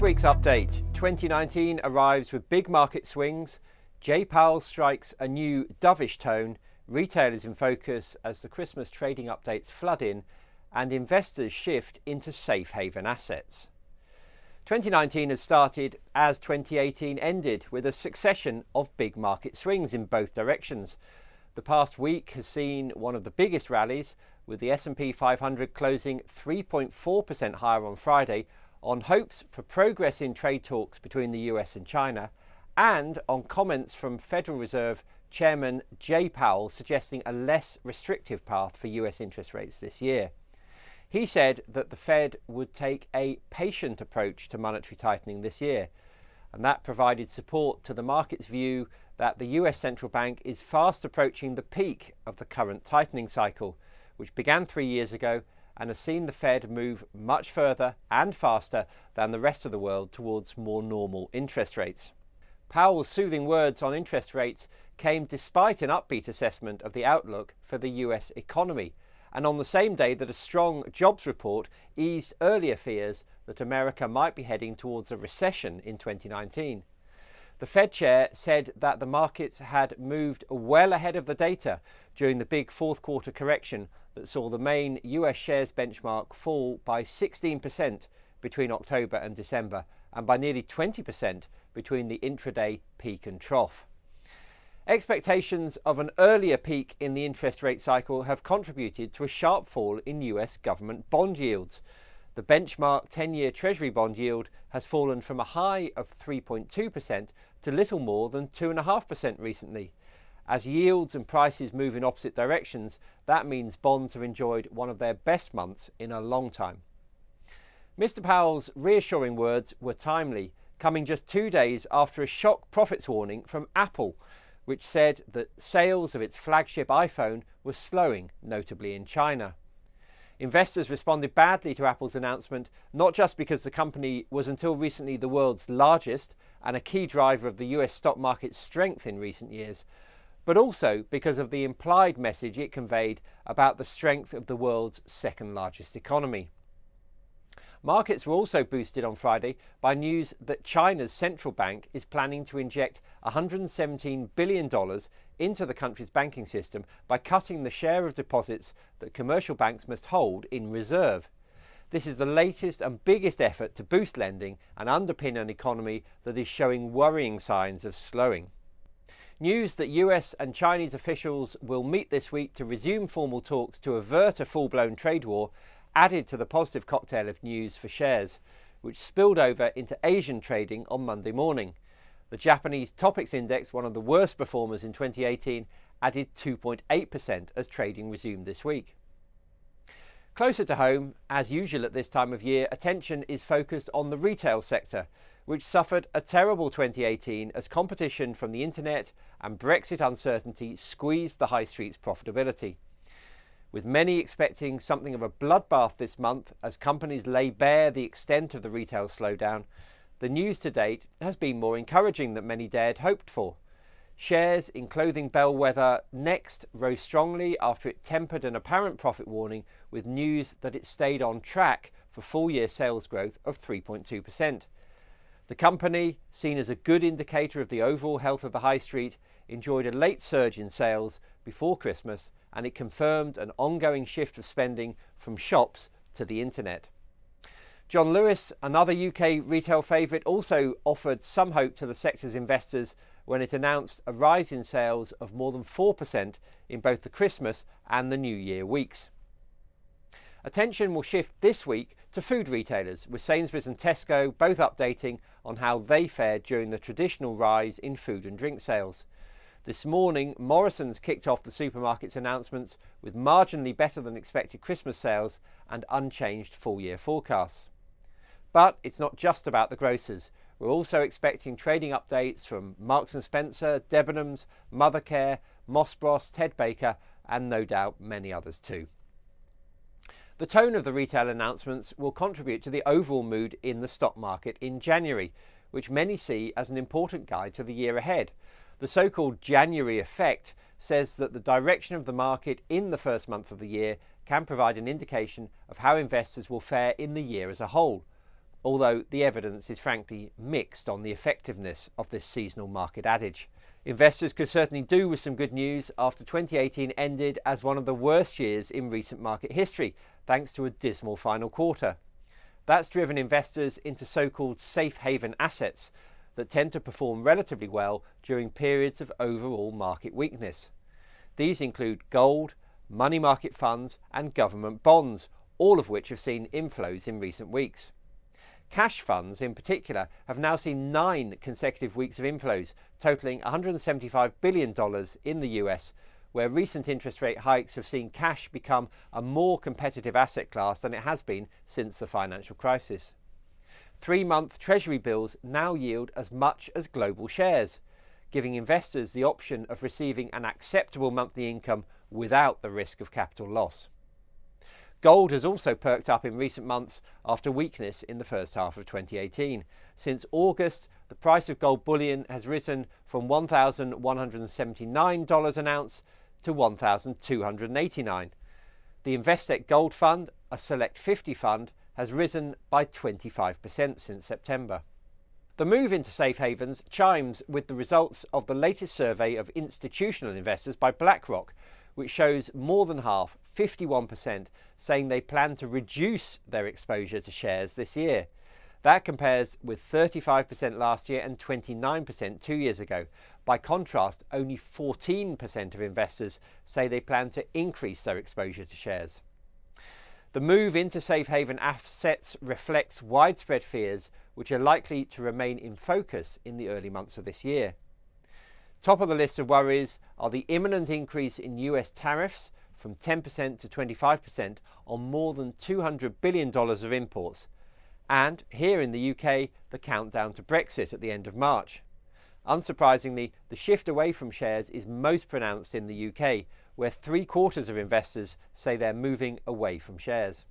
week's update, 2019 arrives with big market swings, Jay Powell strikes a new dovish tone, retail is in focus as the Christmas trading updates flood in, and investors shift into safe haven assets. 2019 has started as 2018 ended, with a succession of big market swings in both directions. The past week has seen one of the biggest rallies, with the S&P 500 closing 3.4% higher on Friday, on hopes for progress in trade talks between the US and China, and on comments from Federal Reserve Chairman Jay Powell suggesting a less restrictive path for US interest rates this year. He said that the Fed would take a patient approach to monetary tightening this year, and that provided support to the market's view that the US central bank is fast approaching the peak of the current tightening cycle, which began 3 years ago and has seen the Fed move much further and faster than the rest of the world towards more normal interest rates. Powell's soothing words on interest rates came despite an upbeat assessment of the outlook for the US economy, and on the same day that a strong jobs report eased earlier fears that America might be heading towards a recession in 2019. The Fed chair said that the markets had moved well ahead of the data during the big fourth quarter correction that saw the main US shares benchmark fall by 16% between October and December, and by nearly 20% between the intraday peak and trough. Expectations of an earlier peak in the interest rate cycle have contributed to a sharp fall in US government bond yields. The benchmark 10-year Treasury bond yield has fallen from a high of 3.2% to little more than 2.5% recently. As yields and prices move in opposite directions, that means bonds have enjoyed one of their best months in a long time. Mr. Powell's reassuring words were timely, coming just 2 days after a shock profits warning from Apple, which said that sales of its flagship iPhone were slowing, notably in China. Investors responded badly to Apple's announcement, not just because the company was until recently the world's largest and a key driver of the US stock market's strength in recent years, but also because of the implied message it conveyed about the strength of the world's second largest economy. Markets were also boosted on Friday by news that China's central bank is planning to inject $117 billion into the country's banking system by cutting the share of deposits that commercial banks must hold in reserve. This is the latest and biggest effort to boost lending and underpin an economy that is showing worrying signs of slowing. News that US and Chinese officials will meet this week to resume formal talks to avert a full-blown trade war added to the positive cocktail of news for shares, which spilled over into Asian trading on Monday morning. The Japanese Topix Index, one of the worst performers in 2018, added 2.8% as trading resumed this week. Closer to home, as usual at this time of year, attention is focused on the retail sector, which suffered a terrible 2018 as competition from the internet and Brexit uncertainty squeezed the high street's profitability. With many expecting something of a bloodbath this month as companies lay bare the extent of the retail slowdown, the news to date has been more encouraging than many dared hoped for. Shares in clothing bellwether Next rose strongly after it tempered an apparent profit warning with news that it stayed on track for full-year sales growth of 3.2%. The company, seen as a good indicator of the overall health of the high street, enjoyed a late surge in sales before Christmas, and it confirmed an ongoing shift of spending from shops to the internet. John Lewis, another UK retail favourite, also offered some hope to the sector's investors when it announced a rise in sales of more than 4% in both the Christmas and the New Year weeks. Attention will shift this week to food retailers, with Sainsbury's and Tesco both updating on how they fared during the traditional rise in food and drink sales. This morning, Morrison's kicked off the supermarket's announcements with marginally better than expected Christmas sales and unchanged full-year forecasts. But it's not just about the grocers. We're also expecting trading updates from Marks & Spencer, Debenhams, Mothercare, Moss Bros, Ted Baker, and no doubt many others too. The tone of the retail announcements will contribute to the overall mood in the stock market in January, which many see as an important guide to the year ahead. The so-called January effect says that the direction of the market in the first month of the year can provide an indication of how investors will fare in the year as a whole. although the evidence is frankly mixed on the effectiveness of this seasonal market adage. Investors could certainly do with some good news after 2018 ended as one of the worst years in recent market history, thanks to a dismal final quarter. That's driven investors into so-called safe haven assets that tend to perform relatively well during periods of overall market weakness. These include gold, money market funds and government bonds, all of which have seen inflows in recent weeks. Cash funds in particular have now seen 9 consecutive weeks of inflows, totaling $175 billion in the US, where recent interest rate hikes have seen cash become a more competitive asset class than it has been since the financial crisis. 3-month Treasury bills now yield as much as global shares, giving investors the option of receiving an acceptable monthly income without the risk of capital loss. Gold has also perked up in recent months after weakness in the first half of 2018. Since August, the price of gold bullion has risen from $1,179 an ounce to $1,289. The Investec Gold Fund, a Select 50 fund, has risen by 25% since September. The move into safe havens chimes with the results of the latest survey of institutional investors by BlackRock, which shows more than half, 51%, saying they plan to reduce their exposure to shares this year. That compares with 35% last year and 29% 2 years ago. By contrast, only 14% of investors say they plan to increase their exposure to shares. The move into safe haven assets reflects widespread fears which are likely to remain in focus in the early months of this year. Top of the list of worries are the imminent increase in US tariffs from 10% to 25% on more than $200 billion of imports, and here in the UK, the countdown to Brexit at the end of March. Unsurprisingly, the shift away from shares is most pronounced in the UK, where 3/4 of investors say they're moving away from shares.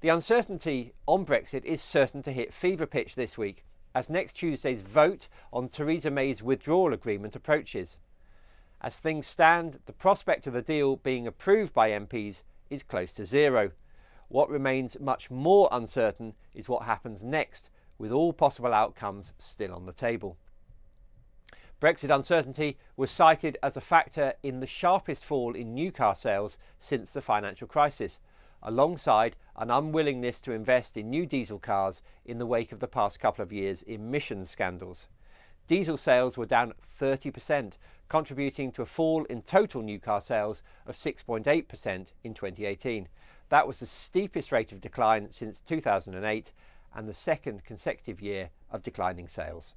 The uncertainty on Brexit is certain to hit fever pitch this week, as next Tuesday's vote on Theresa May's withdrawal agreement approaches. As things stand, the prospect of the deal being approved by MPs is close to zero. What remains much more uncertain is what happens next, with all possible outcomes still on the table. Brexit uncertainty was cited as a factor in the sharpest fall in new car sales since the financial crisis, alongside an unwillingness to invest in new diesel cars in the wake of the past couple of years' emissions scandals. Diesel sales were down 30%, contributing to a fall in total new car sales of 6.8% in 2018. That was the steepest rate of decline since 2008 and the second consecutive year of declining sales.